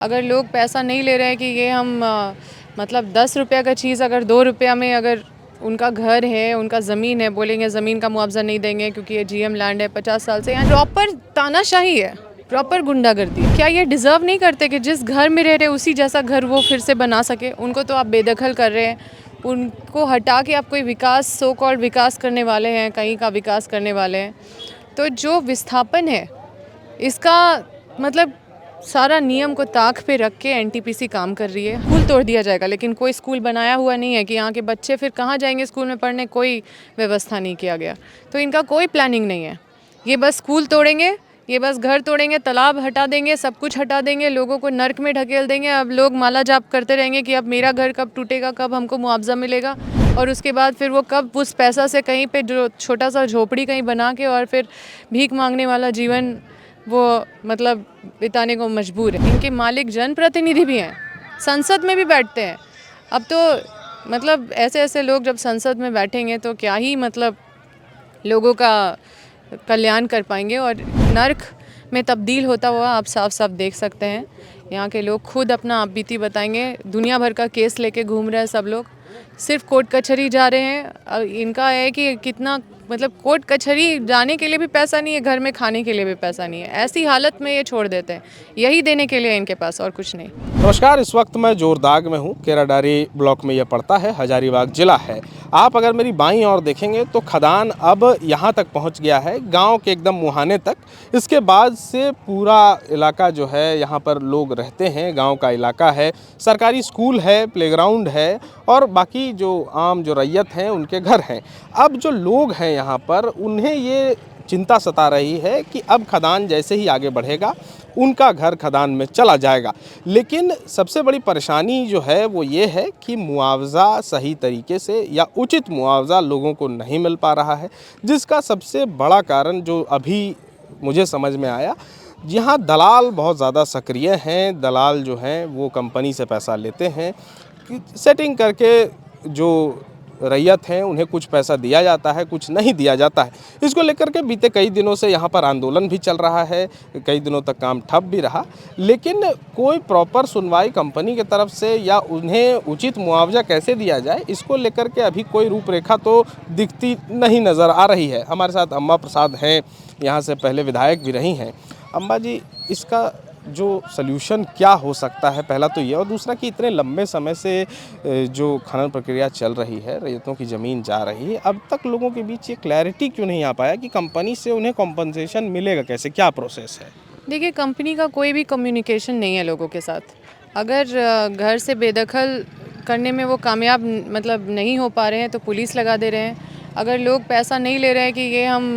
अगर लोग पैसा नहीं ले रहे हैं कि ये हम मतलब 10 रुपये का चीज़ अगर 2 रुपया में अगर उनका घर है, उनका ज़मीन है, बोलेंगे ज़मीन का मुआवजा नहीं देंगे क्योंकि ये जीएम लैंड है, 50 साल से यहाँ प्रॉपर तानाशाही है, प्रॉपर गुंडागर्दी है। क्या ये डिज़र्व नहीं करते कि जिस घर में रह रहे उसी जैसा घर वो फिर से बना सके? उनको तो आप बेदखल कर रहे हैं, उनको हटा के आप कोई विकास, सो कॉल्ड विकास करने वाले हैं, कहीं का विकास करने वाले हैं। तो जो विस्थापन है इसका मतलब सारा नियम को ताक पे रख के एनटीपीसी काम कर रही है। स्कूल तोड़ दिया जाएगा, लेकिन कोई स्कूल बनाया हुआ नहीं है कि यहाँ के बच्चे फिर कहाँ जाएंगे स्कूल में पढ़ने, कोई व्यवस्था नहीं किया गया। तो इनका कोई प्लानिंग नहीं है। ये बस स्कूल तोड़ेंगे, ये बस घर तोड़ेंगे, तालाब हटा देंगे, सब कुछ हटा देंगे, लोगों को नर्क में ढकेल देंगे। अब लोग माला जाप करते रहेंगे कि अब मेरा घर कब टूटेगा, कब हमको मुआवजा मिलेगा, और उसके बाद फिर वो कब उस पैसा से कहीं पे जो छोटा सा झोपड़ी कहीं बना के और फिर भीख मांगने वाला जीवन वो मतलब बिताने को मजबूर है। इनके मालिक जनप्रतिनिधि भी हैं, संसद में भी बैठते हैं। अब तो मतलब ऐसे ऐसे लोग जब संसद में बैठेंगे तो क्या ही मतलब लोगों का कल्याण कर पाएंगे, और नर्क में तब्दील होता हुआ आप साफ साफ देख सकते हैं। यहाँ के लोग खुद अपना आप बीती बताएंगे। दुनिया भर का केस लेके घूम रहे हैं सब लोग, सिर्फ कोर्ट कचहरी जा रहे हैं। अब इनका है कि कितना मतलब कोर्ट कचहरी जाने के लिए भी पैसा नहीं है, घर में खाने के लिए भी पैसा नहीं है। ऐसी हालत में ये छोड़ देते हैं, यही देने के लिए इनके पास और कुछ नहीं। नमस्कार, इस वक्त मैं जोरदाग में हूँ। केराडारी ब्लॉक में यह पड़ता है, हजारीबाग जिला है। आप अगर मेरी बाईं ओर देखेंगे तो खदान अब यहाँ तक पहुँच गया है, गांव के एकदम मुहाने तक। इसके बाद से पूरा इलाका जो है, यहाँ पर लोग रहते हैं, गांव का इलाका है, सरकारी स्कूल है, प्लेग्राउंड है और बाकी जो आम जो रैयत हैं उनके घर हैं। अब जो लोग हैं यहाँ पर, उन्हें ये चिंता सता रही है कि अब खदान जैसे ही आगे बढ़ेगा उनका घर खदान में चला जाएगा। लेकिन सबसे बड़ी परेशानी जो है वो ये है कि मुआवज़ा सही तरीके से या उचित मुआवज़ा लोगों को नहीं मिल पा रहा है, जिसका सबसे बड़ा कारण जो अभी मुझे समझ में आया, यहाँ दलाल बहुत ज़्यादा सक्रिय हैं। दलाल जो हैं वो कंपनी से पैसा लेते हैं, सेटिंग करके जो रैयत हैं उन्हें कुछ पैसा दिया जाता है, कुछ नहीं दिया जाता है। इसको लेकर के बीते कई दिनों से यहाँ पर आंदोलन भी चल रहा है, कई दिनों तक काम ठप भी रहा, लेकिन कोई प्रॉपर सुनवाई कंपनी की तरफ से या उन्हें उचित मुआवजा कैसे दिया जाए, इसको लेकर के अभी कोई रूपरेखा तो दिखती नहीं नज़र आ रही है। हमारे साथ अम्मा प्रसाद हैं, यहाँ से पहले विधायक भी रही हैं। अम्मा जी, इसका जो सल्यूशन क्या हो सकता है, पहला तो ये, और दूसरा कि इतने लंबे समय से जो खनन प्रक्रिया चल रही है, रैयतों की ज़मीन जा रही है, अब तक लोगों के बीच ये क्लैरिटी क्यों नहीं आ पाया कि कंपनी से उन्हें कॉम्पनसेशन मिलेगा कैसे, क्या प्रोसेस है? देखिए, कंपनी का कोई भी कम्युनिकेशन नहीं है लोगों के साथ। अगर घर से बेदखल करने में वो कामयाब मतलब नहीं हो पा रहे हैं तो पुलिस लगा दे रहे हैं। अगर लोग पैसा नहीं ले रहे हैं कि ये हम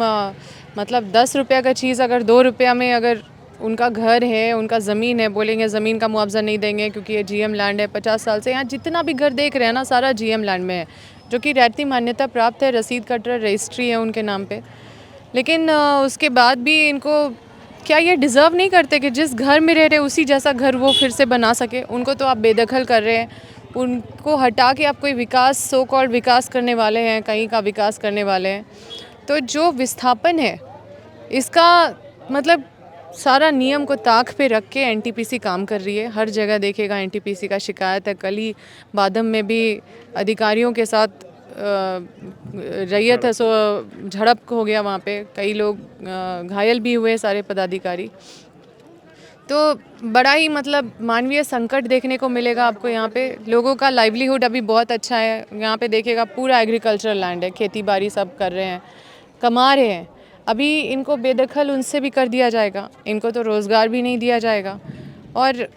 मतलब 10 रुपये का चीज़ अगर 2 रुपया में अगर उनका घर है, उनका ज़मीन है, बोलेंगे ज़मीन का मुआवजा नहीं देंगे क्योंकि ये जीएम लैंड है, 50 साल से यहाँ जितना भी घर देख रहे हैं ना, सारा जीएम लैंड में है, जो कि रैयती मान्यता प्राप्त है, रसीद कटर रजिस्ट्री है उनके नाम पे। लेकिन उसके बाद भी इनको क्या ये डिज़र्व नहीं करते कि जिस घर में रह रहे उसी जैसा घर वो फिर से बना सके? उनको तो आप बेदखल कर रहे हैं, उनको हटा के आप कोई विकास, सो कॉल्ड विकास करने वाले हैं, कहीं का विकास करने वाले हैं। तो जो विस्थापन है इसका मतलब सारा नियम को ताक पे रख के एनटीपीसी काम कर रही है। हर जगह देखेगा एनटीपीसी का शिकायत है। कल ही बादम में भी अधिकारियों के साथ रैयत है सो झड़प हो गया, वहाँ पे कई लोग घायल भी हुए, सारे पदाधिकारी। तो बड़ा ही मतलब मानवीय संकट देखने को मिलेगा आपको यहाँ पे। लोगों का लाइवलीहुड अभी बहुत अच्छा है यहाँ पे, देखिएगा पूरा एग्रीकल्चरल लैंड है, खेती बाड़ी सब कर रहे हैं, कमा रहे हैं। अभी इनको बेदखल उनसे भी कर दिया जाएगा, इनको तो रोज़गार भी नहीं दिया जाएगा। और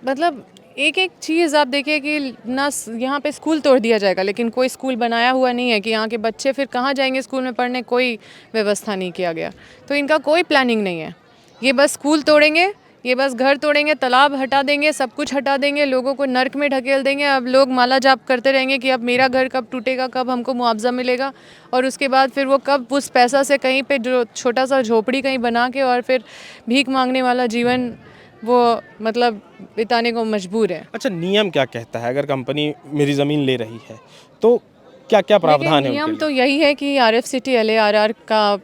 मतलब एक एक चीज़ आप देखिए कि ना यहाँ पे स्कूल तोड़ दिया जाएगा, लेकिन कोई स्कूल बनाया हुआ नहीं है कि यहाँ के बच्चे फिर कहाँ जाएंगे स्कूल में पढ़ने, कोई व्यवस्था नहीं किया गया। तो इनका कोई प्लानिंग नहीं है। ये बस स्कूल तोड़ेंगे, ये बस घर तोड़ेंगे, तालाब हटा देंगे, सब कुछ हटा देंगे, लोगों को नर्क में ढकेल देंगे। अब लोग माला जाप करते रहेंगे कि अब मेरा घर कब टूटेगा, कब हमको मुआवजा मिलेगा, और उसके बाद फिर वो कब उस पैसा से कहीं पे जो छोटा सा झोपड़ी कहीं बना के और फिर भीख मांगने वाला जीवन वो मतलब बिताने को मजबूर है। अच्छा, नियम क्या कहता है? अगर कंपनी मेरी ज़मीन ले रही है तो क्या क्या प्रावधान है नियम उनके तो लिए? यही है कि आरएफसीटी एलएआरआर का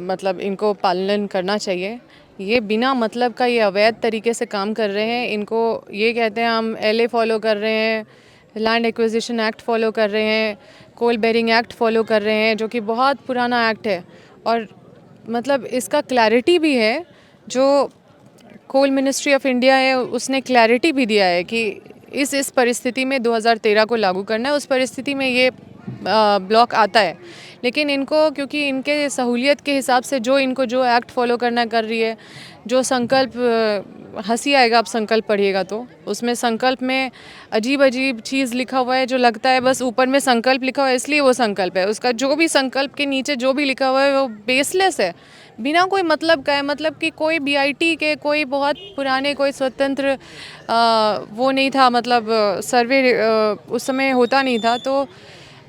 मतलब इनको पालन करना चाहिए। ये बिना मतलब का ये अवैध तरीके से काम कर रहे हैं। इनको ये कहते हैं हम LA फॉलो कर रहे हैं, लैंड एक्विजिशन एक्ट फॉलो कर रहे हैं, कोल बेरिंग एक्ट फॉलो कर रहे हैं, जो कि बहुत पुराना एक्ट है। और मतलब इसका क्लैरिटी भी है, जो कोल मिनिस्ट्री ऑफ इंडिया है उसने क्लैरिटी भी दिया है कि इस परिस्थिति में 2013 को लागू करना है, उस परिस्थिति में ये ब्लॉक आता है। लेकिन इनको क्योंकि इनके सहूलियत के हिसाब से जो इनको जो एक्ट फॉलो करना कर रही है, जो संकल्प, हंसी आएगा आप संकल्प पढ़िएगा तो उसमें संकल्प में अजीब अजीब चीज़ लिखा हुआ है, जो लगता है बस ऊपर में संकल्प लिखा हुआ है इसलिए वो संकल्प है। उसका जो भी संकल्प के नीचे जो भी लिखा हुआ है वो बेसलेस है, बिना कोई मतलब का है। मतलब कि कोई BIT के कोई बहुत पुराने कोई स्वतंत्र वो नहीं था, मतलब सर्वे उस समय होता नहीं था, तो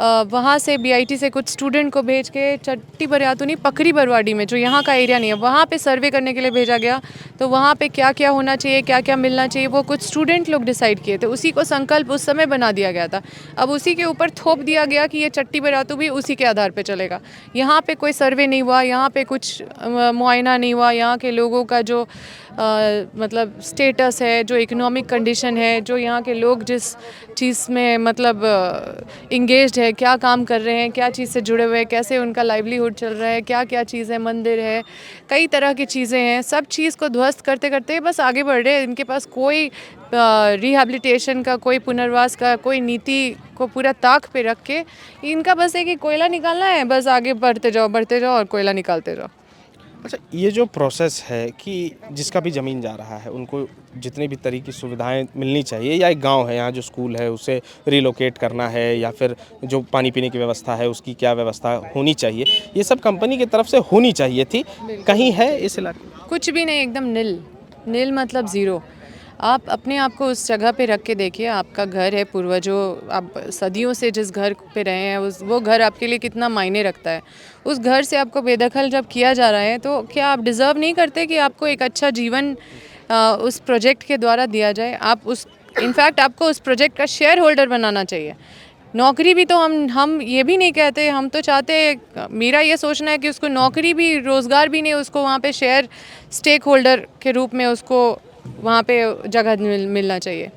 वहाँ से BIT से कुछ स्टूडेंट को भेज के चट्टी बरियातुनी पकरी बरवाडी में, जो यहाँ का एरिया नहीं है, वहाँ पे सर्वे करने के लिए भेजा गया। तो वहाँ पे क्या क्या होना चाहिए, क्या क्या मिलना चाहिए, वो कुछ स्टूडेंट लोग डिसाइड किए थे। उसी को संकल्प उस समय बना दिया गया था। अब उसी के ऊपर थोप दिया गया कि ये चट्टी बरियातू भी उसी के आधार पे चलेगा। यहाँ पे कोई सर्वे नहीं हुआ, यहाँ पे कुछ मुआयना नहीं हुआ, यहाँ के लोगों का जो मतलब स्टेटस है, जो इकोनॉमिक कंडीशन है, जो यहाँ के लोग जिस चीज़ में मतलब इंगेज्ड है, क्या काम कर रहे हैं, क्या चीज़ से जुड़े हुए हैं, कैसे उनका लाइवलीहुड चल रहा है, क्या क्या चीज़ है, मंदिर है, कई तरह की चीज़ें हैं, सब चीज़ को ध्वस्त करते करते बस आगे बढ़ रहे हैं। इनके पास कोई रिहैबिलिटेशन का, कोई पुनर्वास का, कोई नीति को पूरा ताक पे रख के इनका बस है कि कोयला निकालना है, बस आगे बढ़ते जाओ और कोयला निकालते जाओ। अच्छा, ये जो प्रोसेस है कि जिसका भी ज़मीन जा रहा है उनको जितनी भी तरह की सुविधाएं मिलनी चाहिए, या एक गांव है यहाँ जो स्कूल है उसे रिलोकेट करना है, या फिर जो पानी पीने की व्यवस्था है उसकी क्या व्यवस्था होनी चाहिए, ये सब कंपनी की तरफ से होनी चाहिए थी। कहीं है इस इलाके में? कुछ भी नहीं, एकदम नील मतलब ज़ीरो। आप अपने आप को उस जगह पे रख के देखिए, आपका घर है, पूर्वजों आप सदियों से जिस घर पे रहे हैं वो घर आपके लिए कितना मायने रखता है। उस घर से आपको बेदखल जब किया जा रहा है तो क्या आप डिज़र्व नहीं करते कि आपको एक अच्छा जीवन उस प्रोजेक्ट के द्वारा दिया जाए? आप उस इनफैक्ट आपको उस प्रोजेक्ट का शेयर होल्डर बनाना चाहिए। नौकरी भी तो हम ये भी नहीं कहते, हम तो चाहते, मेरा ये सोचना है कि उसको नौकरी भी, रोज़गार भी नहीं, उसको वहाँ पे शेयर स्टेक होल्डर के रूप में उसको वहाँ पे जगह मिलना चाहिए।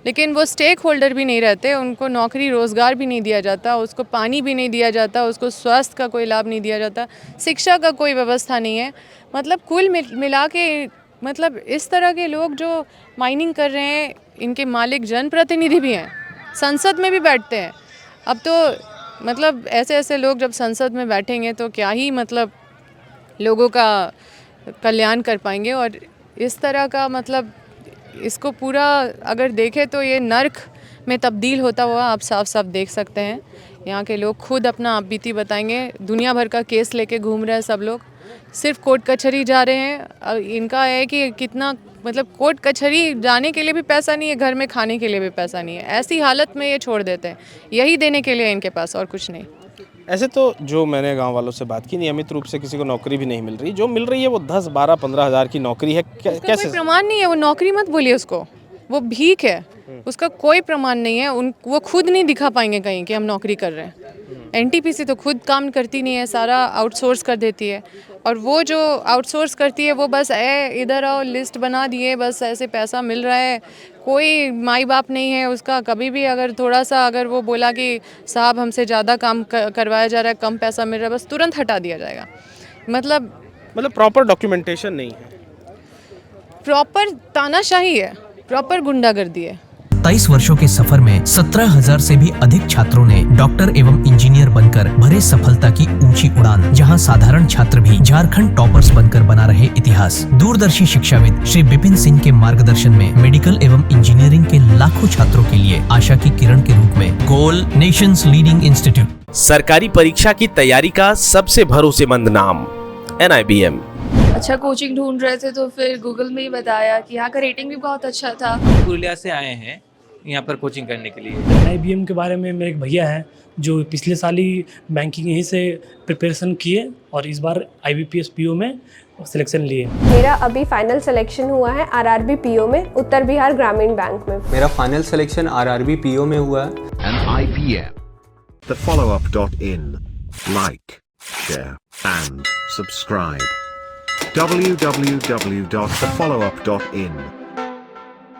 लेकिन वो स्टेक होल्डर भी नहीं रहते, उनको नौकरी रोज़गार भी नहीं दिया जाता, उसको पानी भी नहीं दिया जाता, उसको स्वास्थ्य का कोई लाभ नहीं दिया जाता, शिक्षा का कोई व्यवस्था नहीं है। मतलब कुल मिला के मतलब इस तरह के लोग जो माइनिंग कर रहे हैं, इनके मालिक जनप्रतिनिधि भी हैं, संसद में भी बैठते हैं। अब तो मतलब ऐसे लोग जब संसद में बैठेंगे तो क्या ही मतलब लोगों का कल्याण कर पाएंगे। और इस तरह का मतलब इसको पूरा अगर देखें तो ये नर्क में तब्दील होता हुआ आप साफ साफ देख सकते हैं। यहाँ के लोग खुद अपना आप बीती बताएंगे, दुनिया भर का केस लेके घूम रहे हैं सब लोग, सिर्फ कोर्ट कचहरी जा रहे हैं। इनका है कि कितना मतलब कोर्ट कचहरी जाने के लिए भी पैसा नहीं है, घर में खाने के लिए भी पैसा नहीं है, ऐसी हालत में ये छोड़ देते हैं। यही देने के लिए इनके पास और कुछ नहीं। ऐसे तो जो मैंने गांव वालों से बात की, नियमित रूप से किसी को नौकरी भी नहीं मिल रही, जो मिल रही है वो 10, 12, 15 हज़ार की नौकरी है। कैसे? कोई प्रमाण नहीं है, वो नौकरी मत बोलिए उसको, वो भीख है, उसका कोई प्रमाण नहीं है। वो खुद नहीं दिखा पाएंगे कहीं कि हम नौकरी कर रहे हैं। NTPC तो खुद काम करती नहीं है, सारा आउटसोर्स कर देती है। और वो जो आउटसोर्स करती है वो बस इधर आओ, लिस्ट बना दिए, बस ऐसे पैसा मिल रहा है, कोई माई बाप नहीं है उसका। कभी भी अगर थोड़ा सा अगर वो बोला कि साहब हमसे ज़्यादा काम करवाया जा रहा है, कम पैसा मिल रहा है, बस तुरंत हटा दिया जाएगा। मतलब प्रॉपर डॉक्यूमेंटेशन नहीं है, प्रॉपर तानाशाही है, प्रॉपर गुंडागर्दी है। 23 वर्षों के सफर में 17,000 से भी अधिक छात्रों ने डॉक्टर एवं इंजीनियर बनकर भरे सफलता की ऊंची उड़ान। जहां साधारण छात्र भी झारखंड टॉपर्स बनकर बना रहे इतिहास। दूरदर्शी शिक्षाविद श्री विपिन सिंह के मार्गदर्शन में मेडिकल एवं इंजीनियरिंग के लाखों छात्रों के लिए आशा की किरण के रूप में गोल नेशंस लीडिंग इंस्टीट्यूट। सरकारी परीक्षा की तैयारी का सबसे भरोसेमंद नाम NIBM। अच्छा कोचिंग ढूंढ रहे थे तो फिर गूगल में ही बताया कि यहाँ का रेटिंग भी बहुत अच्छा था। पुरुलिया से आए हैं यहाँ पर कोचिंग करने के लिए। IBM के बारे में मेरे एक भैया हैं जो पिछले साल ही बैंकिंग यहीं से प्रिपरेशन किए और इस बार IBPS PO में सिलेक्शन लिए। मेरा अभी फाइनल सिलेक्शन हुआ है RRB PO में, उत्तर बिहार ग्रामीण बैंक में। मेरा फाइनल सिलेक्शन RRB PO में हुआ है। IBM, the follow-up.in. Like, share and subscribe. www.thefollowup.in